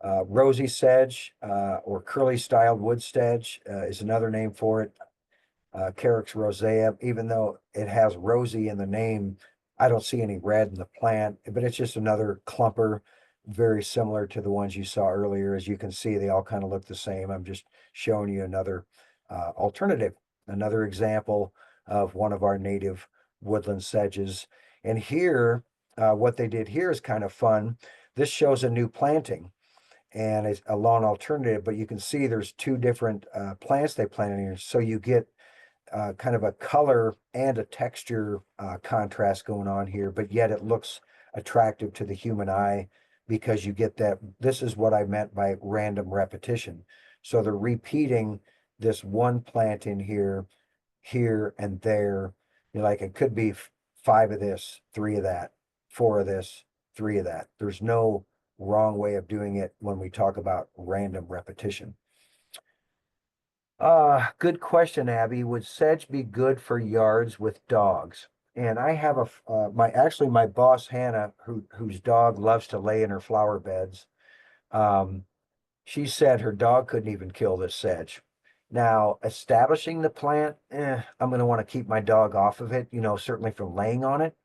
Rosy sedge or curly styled wood sedge is another name for it. Carex rosea, even though it has rosy in the name, I don't see any red in the plant, but it's just another clumper, very similar to the ones you saw earlier. As you can see, they all kind of look the same. I'm just showing you another alternative, another example of one of our native woodland sedges. And here, what they did here is kind of fun. This shows a new planting, and it's a lawn alternative, but you can see there's 2 different plants they planted here. So you get kind of a color and a texture contrast going on here, but yet it looks attractive to the human eye because you get that. This is what I meant by random repetition. So they're repeating this one plant in here, here and there. You know, like it could be 5 of this, 3 of that, 4 of this, 3 of that. There's no wrong way of doing it when we talk about random repetition. Good question, Abby. Would sedge be good for yards with dogs? And I have my boss Hannah, whose dog loves to lay in her flower beds. Um, she said her dog couldn't even kill this sedge. Now, establishing the plant, I'm going to want to keep my dog off of it, you know, certainly from laying on it.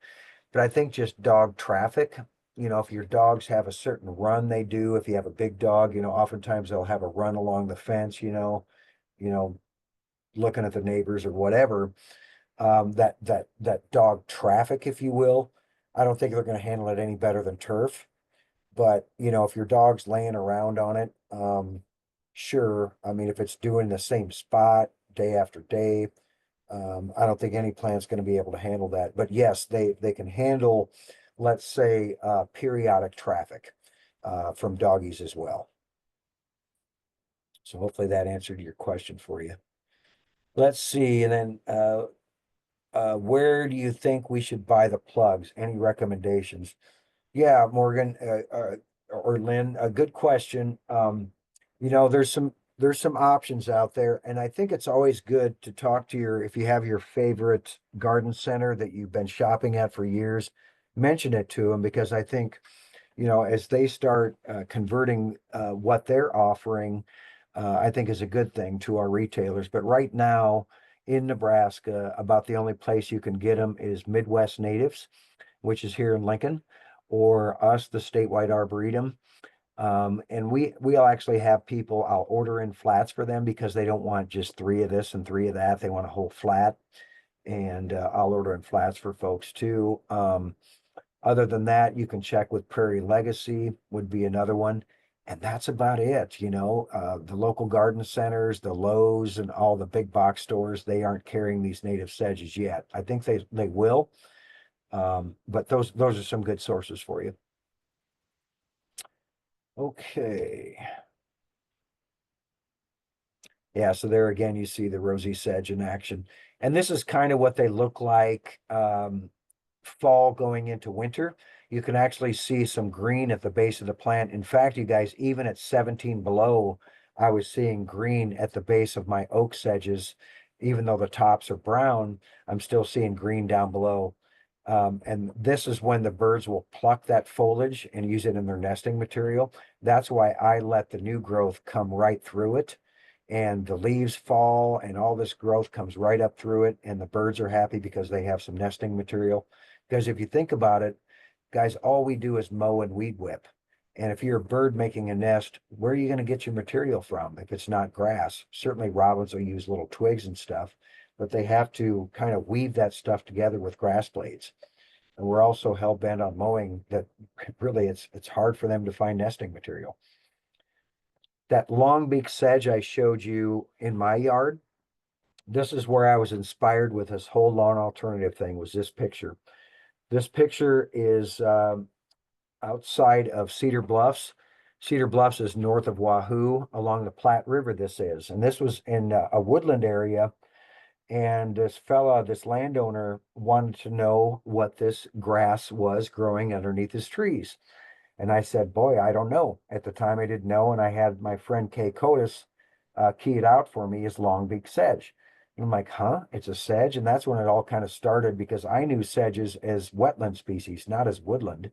But I think just dog traffic, if your dogs have a certain run they do, if you have a big dog, oftentimes they'll have a run along the fence, you know, looking at the neighbors or whatever. That dog traffic, if you will, I don't think they're going to handle it any better than turf. But if your dog's laying around on it, sure. I mean, if it's doing the same spot day after day, I don't think any plant's going to be able to handle that. But yes, they can handle, let's say, periodic traffic from doggies as well. So hopefully that answered your question for you. Let's see, and then where do you think we should buy the plugs? Any recommendations? Yeah, Morgan, or Lynn, a good question. There's some options out there, and I think it's always good to talk to if you have your favorite garden center that you've been shopping at for years, mention it to them, because I think, as they start converting what they're offering, I think is a good thing to our retailers. But right now in Nebraska, about the only place you can get them is Midwest Natives, which is here in Lincoln, or us, the Statewide Arboretum. And we'll actually have people, I'll order in flats for them because they don't want just 3 of this and 3 of that. They want a whole flat. And I'll order in flats for folks too. Other than that, you can check with Prairie Legacy would be another one. And that's about it. The local garden centers, the Lowe's and all the big box stores, they aren't carrying these native sedges yet. I think they will. But those are some good sources for you. Okay. Yeah, so there again, you see the rosy sedge in action. And this is kind of what they look like fall going into winter. You can actually see some green at the base of the plant. In fact, you guys, even at 17 below, I was seeing green at the base of my oak sedges. Even though the tops are brown, I'm still seeing green down below. And this is when the birds will pluck that foliage and use it in their nesting material. That's why I let the new growth come right through it, and the leaves fall and all this growth comes right up through it, and the birds are happy because they have some nesting material. Because if you think about it, guys, all we do is mow and weed whip. And if you're a bird making a nest, where are you going to get your material from if it's not grass? Certainly robins will use little twigs and stuff, but they have to kind of weave that stuff together with grass blades. And we're also hell bent on mowing that. Really it's hard for them to find nesting material. That long beak sedge I showed you in my yard, this is where I was inspired with this whole lawn alternative thing, was this picture. This picture is outside of Cedar Bluffs. Cedar Bluffs is north of Wahoo along the Platte River, this is. And this was in a woodland area. And this landowner wanted to know what this grass was growing underneath his trees. And I said, boy, I don't know. At the time, I didn't know. And I had my friend Kay Cotis key it out for me as longbeak sedge. And I'm like, huh? It's a sedge? And that's when it all kind of started, because I knew sedges as wetland species, not as woodland.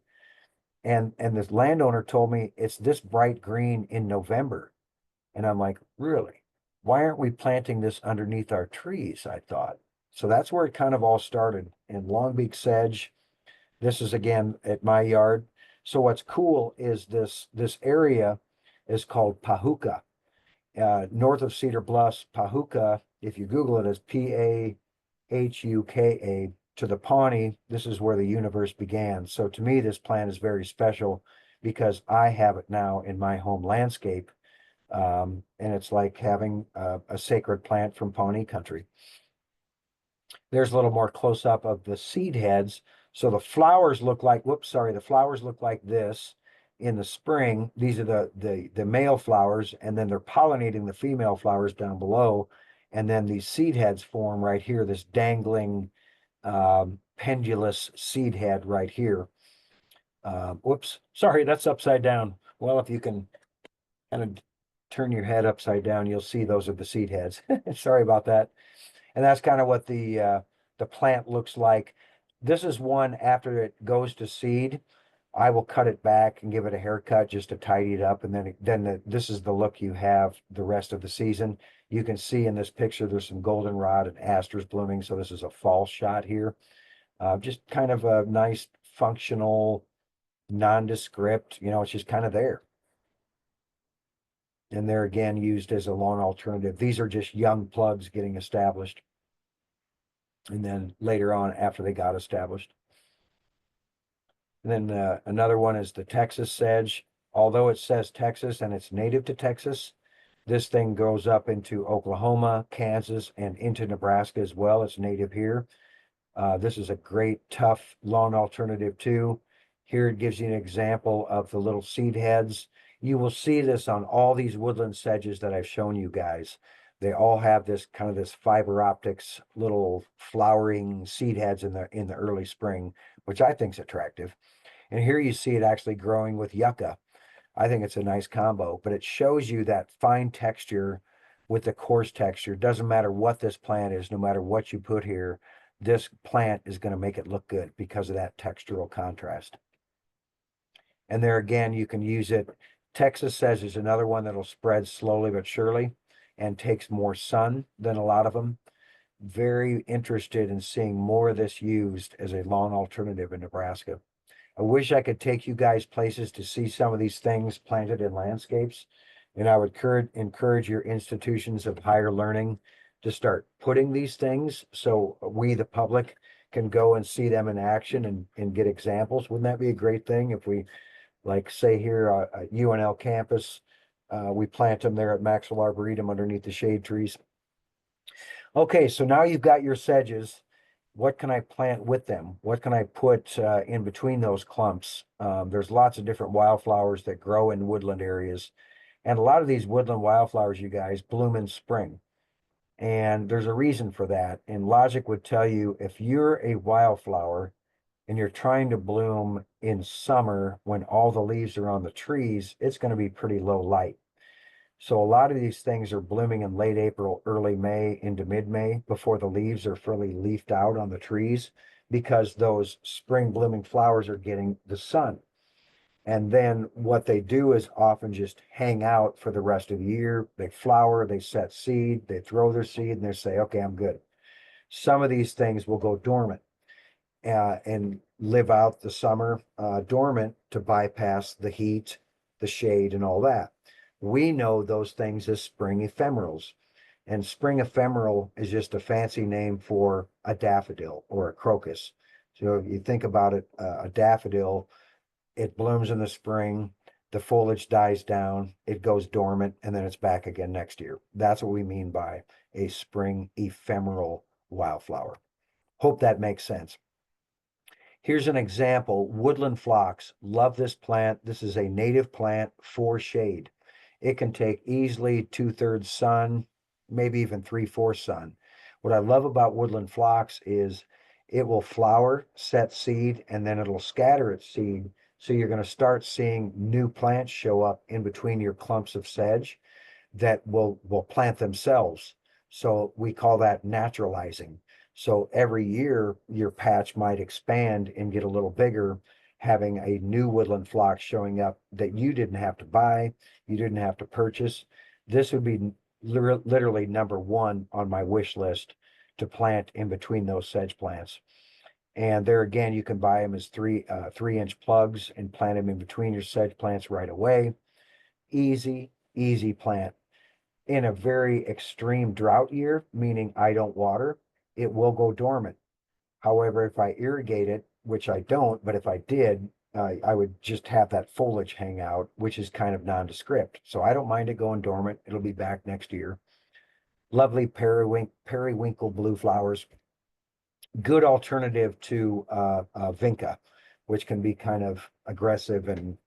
And this landowner told me it's this bright green in November. And I'm like, really? Why aren't we planting this underneath our trees? I thought. So that's where it kind of all started. And longbeak sedge, this is again at my yard. So what's cool is this area is called Pahuka. North of Cedar Bluffs, Pahuka, if you Google it, is Pahuka. To the Pawnee, this is where the universe began. So to me, this plant is very special because I have it now in my home landscape. And it's like having a sacred plant from Pawnee country. There's a little more close up of the seed heads. So the flowers look like, the flowers look like this in the spring. These are the male flowers, and then they're pollinating the female flowers down below. And then these seed heads form right here, this dangling pendulous seed head right here. Sorry, that's upside down. Well, if you can kind of turn your head upside down, you'll see those are the seed heads. Sorry about that. And that's kind of what the plant looks like. This is one after it goes to seed. I will cut it back and give it a haircut just to tidy it up. And then this is the look you have the rest of the season. You can see in this picture, there's some goldenrod and asters blooming. So this is a fall shot here. Just kind of a nice functional, nondescript, it's just kind of there. And they're again used as a lawn alternative. These are just young plugs getting established. And then later on, after they got established. And then another one is the Texas sedge. Although it says Texas and it's native to Texas, this thing goes up into Oklahoma, Kansas, and into Nebraska as well. It's native here. This is a great tough lawn alternative too. Here it gives you an example of the little seed heads. You will see this on all these woodland sedges that I've shown you guys. They all have this kind of this fiber optics little flowering seed heads in the early spring, which I think is attractive. And here you see it actually growing with yucca. I think it's a nice combo, but it shows you that fine texture with the coarse texture. Doesn't matter what this plant is, no matter what you put here, this plant is going to make it look good because of that textural contrast. And there again, you can use it. Texas says is another one that'll spread slowly but surely and takes more sun than a lot of them. Very interested in seeing more of this used as a lawn alternative in Nebraska. I wish I could take you guys places to see some of these things planted in landscapes. And I would encourage your institutions of higher learning to start putting these things so we, the public, can go and see them in action and get examples. Wouldn't that be a great thing if we, like, say here at UNL campus, we plant them there at Maxwell Arboretum underneath the shade trees. Okay, so now you've got your sedges. What can I plant with them? What can I put in between those clumps? There's lots of different wildflowers that grow in woodland areas. And a lot of these woodland wildflowers, you guys, bloom in spring. And there's a reason for that. And logic would tell you if you're a wildflower and you're trying to bloom in summer when all the leaves are on the trees, it's going to be pretty low light. So a lot of these things are blooming in late April, early May into mid-May before the leaves are fully leafed out on the trees because those spring blooming flowers are getting the sun. And then what they do is often just hang out for the rest of the year. They flower, they set seed, they throw their seed and they say, okay, I'm good. Some of these things will go dormant and live out the summer dormant to bypass the heat, the shade, and all that. We know those things as spring ephemerals. And spring ephemeral is just a fancy name for a daffodil or a crocus. So if you think about it, a daffodil, it blooms in the spring, the foliage dies down, it goes dormant, and then it's back again next year. That's what we mean by a spring ephemeral wildflower. Hope that makes sense. Here's an example, woodland phlox. Love this plant. This is a native plant for shade. It can take easily 2/3 sun, maybe even 3/4 sun. What I love about woodland phlox is it will flower, set seed, and then it'll scatter its seed. So you're going to start seeing new plants show up in between your clumps of sedge that will plant themselves. So we call that naturalizing. So every year your patch might expand and get a little bigger, having a new woodland phlox showing up that you didn't have to buy, you didn't have to purchase. This would be literally number one on my wish list to plant in between those sedge plants. And there again, you can buy them as 3-inch plugs and plant them in between your sedge plants right away. Easy plant. In a very extreme drought year, meaning I don't water, it will go dormant. However, if I irrigate it, which I don't, but if I did, I would just have that foliage hang out, which is kind of nondescript. So I don't mind it going dormant. It'll be back next year. Lovely periwinkle blue flowers. Good alternative to vinca, which can be kind of aggressive and,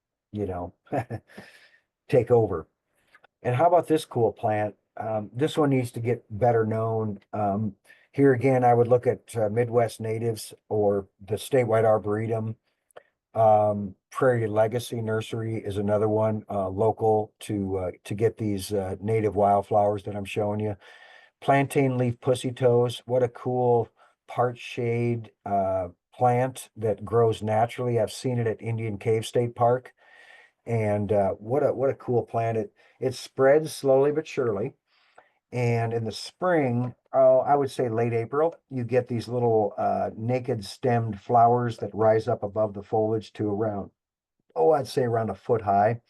take over. And how about this cool plant? This one needs to get better known. Here again, I would look at Midwest Natives or the Statewide Arboretum. Prairie Legacy Nursery is another one local to get these native wildflowers that I'm showing you. Plantain leaf pussy toes. What a cool part shade plant that grows naturally. I've seen it at Indian Cave State Park. And what a cool plant. It spreads slowly but surely. And in the spring, oh, I would say late April, you get these little naked stemmed flowers that rise up above the foliage to around, oh, I'd say around a foot high.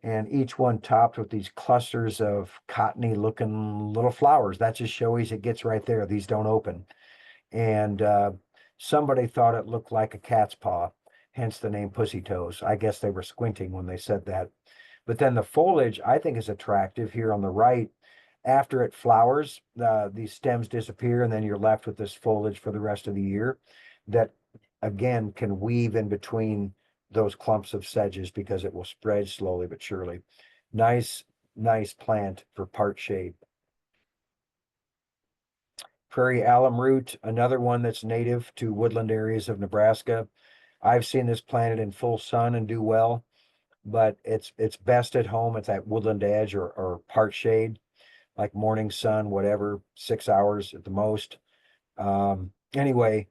And each one topped with these clusters of cottony looking little flowers. That's as showy as it gets right there. These don't open. And somebody thought it looked like a cat's paw, hence the name Pussy Toes. I guess they were squinting when they said that. But then the foliage, I think, is attractive here on the right. After it flowers, these stems disappear, and then you're left with this foliage for the rest of the year that, again, can weave in between those clumps of sedges because it will spread slowly but surely. Nice, nice plant for part shade. Prairie alum root, another one that's native to woodland areas of Nebraska. I've seen this planted in full sun and do well, but it's best at home. It's at woodland edge or part shade, like morning sun, whatever, 6 hours at the most. Anyway,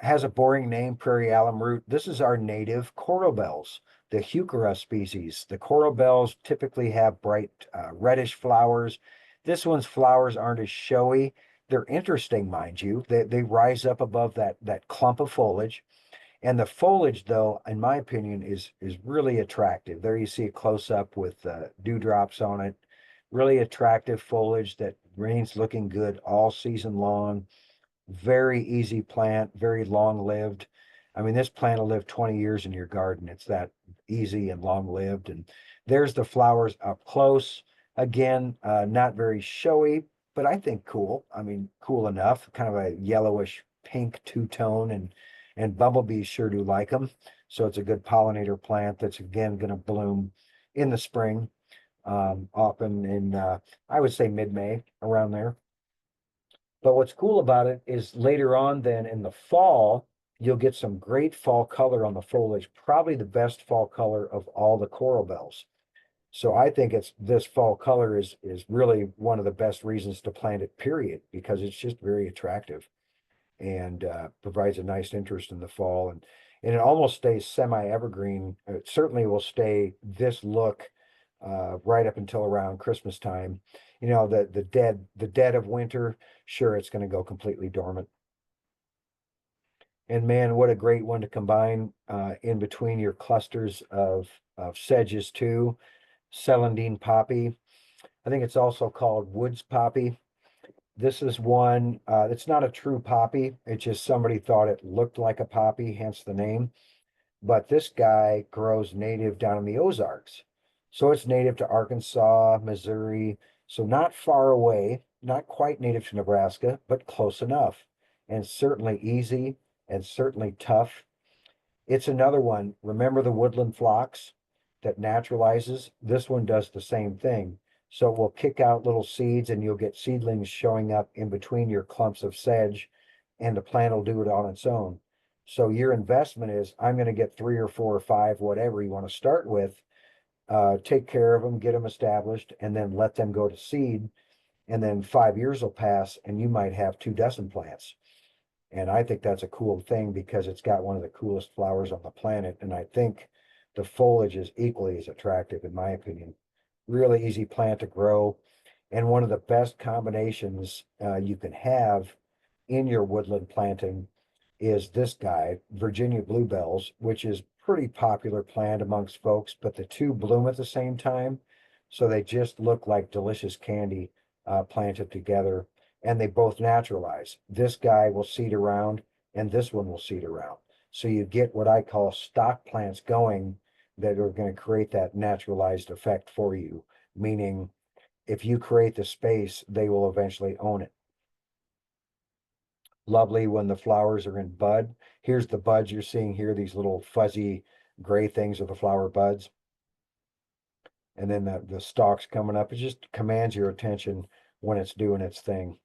has a boring name, prairie alum root. This is our native coral bells, the Heuchera species. The coral bells typically have bright reddish flowers. This one's flowers aren't as showy. They're interesting, mind you. They rise up above that clump of foliage. And the foliage, though, in my opinion, is really attractive. There you see a close up with dewdrops on it. Really attractive foliage that remains looking good all season long. Very easy plant, very long lived. I mean, this plant will live 20 years in your garden. It's that easy and long lived. And there's the flowers up close. Again, not very showy, but I think cool. I mean, cool enough, kind of a yellowish pink two-tone, and bumblebees sure do like them. So it's a good pollinator plant that's again going to bloom in the spring, often in, I would say mid-May, around there. But what's cool about it is later on then in the fall, you'll get some great fall color on the foliage, probably the best fall color of all the coral bells. So I think it's this fall color is really one of the best reasons to plant it, period, because it's just very attractive and provides a nice interest in the fall. And it almost stays semi-evergreen. It certainly will stay this look right up until around Christmas time. You know, the dead of winter, sure, it's going to go completely dormant. And man, what a great one to combine in between your clusters of sedges too. Celandine poppy. I think it's also called woods poppy. This is one, it's not a true poppy. It's just somebody thought it looked like a poppy, hence the name. But this guy grows native down in the Ozarks. So it's native to Arkansas, Missouri. So not far away, not quite native to Nebraska, but close enough. And certainly easy and certainly tough. It's another one. Remember the woodland phlox that naturalizes? This one does the same thing. So it will kick out little seeds and you'll get seedlings showing up in between your clumps of sedge, and the plant will do it on its own. So your investment is, I'm going to get 3 or 4 or 5, whatever you want to start with, take care of them, get them established, and then let them go to seed. And then 5 years will pass and you might have 2 dozen plants. And I think that's a cool thing because it's got one of the coolest flowers on the planet. And I think the foliage is equally as attractive, in my opinion. Really easy plant to grow. And one of the best combinations you can have in your woodland planting is this guy, Virginia bluebells, which is pretty popular plant amongst folks, but the two bloom at the same time. So they just look like delicious candy planted together, and they both naturalize. This guy will seed around and this one will seed around. So you get what I call stock plants going that are going to create that naturalized effect for you, meaning if you create the space, they will eventually own it. Lovely when the flowers are in bud. Here's the buds you're seeing here, these little fuzzy gray things are the flower buds. And then the stalks coming up, it just commands your attention when it's doing its thing.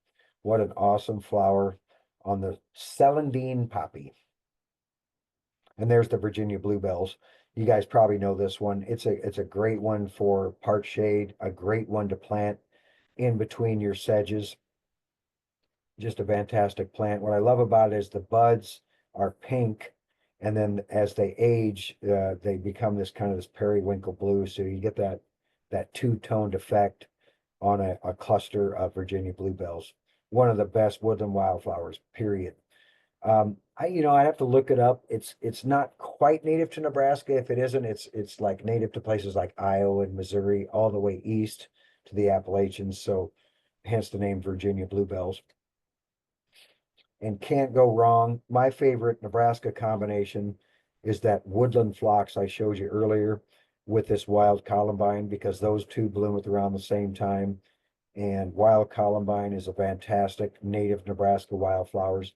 What an awesome flower on the celandine poppy. And there's the Virginia bluebells. You guys probably know this one. It's a great one for part shade, a great one to plant in between your sedges. Just a fantastic plant. What I love about it is the buds are pink, and then as they age, they become this periwinkle blue. So you get that two-toned effect. on a cluster of Virginia bluebells. One of the best woodland wildflowers, period. I have to look it up. It's not quite native to Nebraska. If it isn't, it's like native to places like Iowa and Missouri, all the way east to the Appalachians. So hence the name Virginia bluebells. And can't go wrong. My favorite Nebraska combination is that woodland phlox I showed you earlier with this wild columbine, because those two bloom at around the same time. And wild columbine is a fantastic native Nebraska wildflowers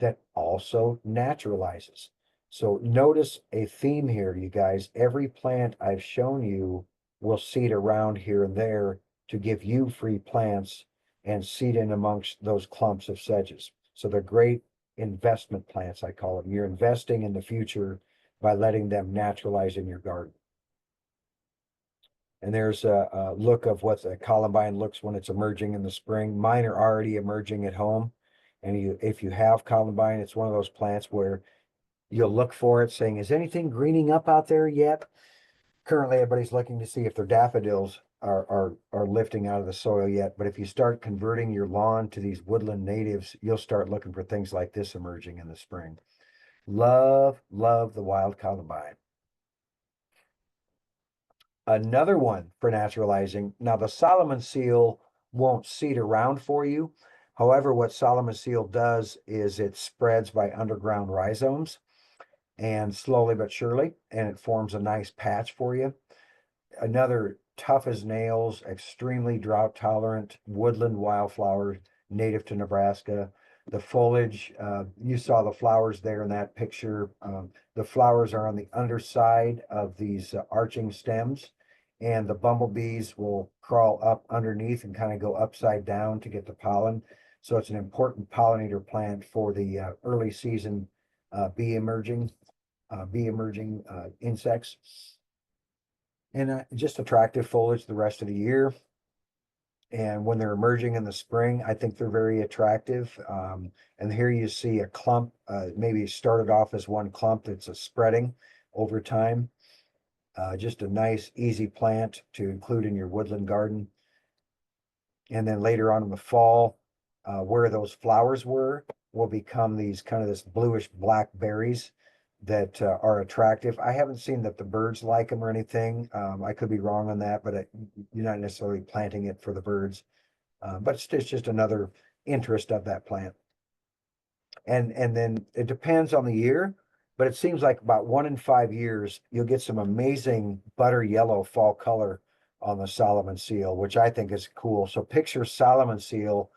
that also naturalizes. So notice a theme here, you guys. Every plant I've shown you will seed around here and there to give you free plants and seed in amongst those clumps of sedges. So they're great investment plants, I call them. You're investing in the future by letting them naturalize in your garden. And there's a look of what the columbine looks when it's emerging in the spring. Mine are already emerging at home. And if you have columbine, it's one of those plants where you'll look for it saying, is anything greening up out there yet? Currently, everybody's looking to see if their daffodils are lifting out of the soil yet. But if you start converting your lawn to these woodland natives, you'll start looking for things like this emerging in the spring. Love, love the wild columbine. Another one for naturalizing. Now, the Solomon seal won't seed around for you. However, what Solomon seal does is it spreads by underground rhizomes and slowly but surely, and it forms a nice patch for you. Another tough as nails, extremely drought tolerant woodland wildflower native to Nebraska. The foliage, you saw the flowers there in that picture. The flowers are on the underside of these arching stems, and the bumblebees will crawl up underneath and kind of go upside down to get the pollen. So it's an important pollinator plant for the early season bee emerging insects. And just attractive foliage the rest of the year. And when they're emerging in the spring, I think they're very attractive. And here you see a clump, maybe it started off as one clump that's a spreading over time. Just a nice, easy plant to include in your woodland garden. And then later on in the fall, where those flowers were, will become these kind of this bluish black berries that are attractive. I haven't seen that the birds like them or anything. I could be wrong on that, but you're not necessarily planting it for the birds. But it's just another interest of that plant. And then it depends on the year, but it seems like about 1 in 5 years, you'll get some amazing butter yellow fall color on the Solomon seal, which I think is cool. So picture Solomon seal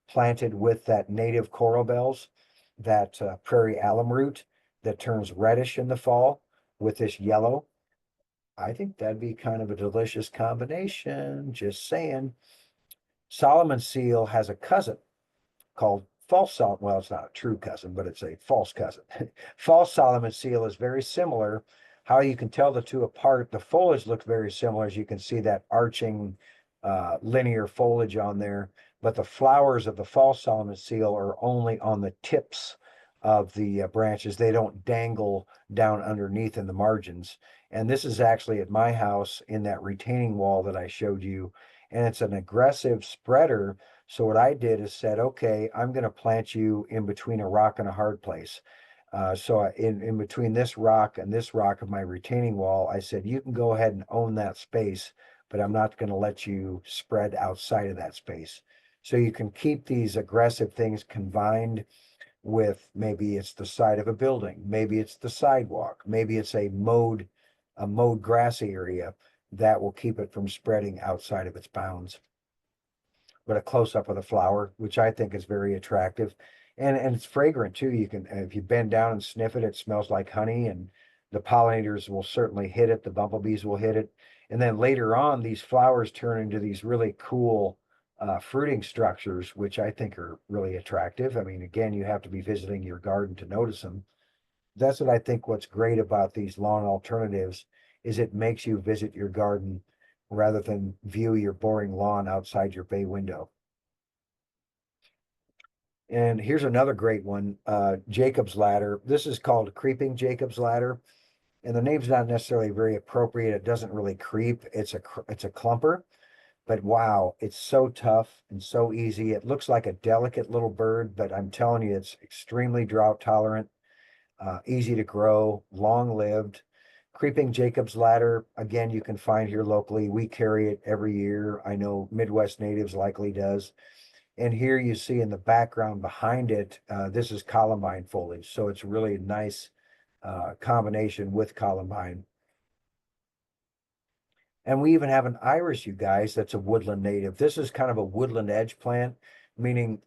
planted with that native coral bells, that prairie alum root that turns reddish in the fall with this yellow. I think that'd be kind of a delicious combination, just saying. Solomon seal has a cousin called false Solomon. Well, it's not a true cousin, but it's a false cousin. False Solomon seal is very similar. How you can tell the two apart, the foliage looks very similar, as you can see that arching linear foliage on there, but the flowers of the false Solomon seal are only on the tips of the branches. They don't dangle down underneath in the margins. And this is actually at my house in that retaining wall that I showed you. And it's an aggressive spreader. So what I did is said, okay, I'm going to plant you in between a rock and a hard place. So in between this rock and this rock of my retaining wall, I said, you can go ahead and own that space, but I'm not going to let you spread outside of that space. So you can keep these aggressive things confined with, maybe it's the side of a building, maybe it's the sidewalk, maybe it's a mowed grassy area that will keep it from spreading outside of its bounds. But a close-up of the flower, which I think is very attractive. And it's fragrant too. You can, if you bend down and sniff it, it smells like honey, and the pollinators will certainly hit it. The bumblebees will hit it. And then later on, these flowers turn into these really cool fruiting structures, which I think are really attractive. I mean, again, you have to be visiting your garden to notice them. That's what I think what's great about these lawn alternatives is it makes you visit your garden rather than view your boring lawn outside your bay window. And here's another great one, Jacob's ladder. This is called creeping Jacob's ladder. And the name's not necessarily very appropriate. It doesn't really creep. It's a clumper. but wow, it's so tough and so easy. It looks like a delicate little bird, but I'm telling you, it's extremely drought tolerant, easy to grow, long lived. Creeping Jacob's ladder, again, you can find here locally. We carry it every year. I know Midwest Natives likely does. And here you see in the background behind it, this is columbine foliage. So it's really a nice combination with columbine. And we even have an iris, you guys, that's a woodland native. This is kind of a woodland edge plant, meaning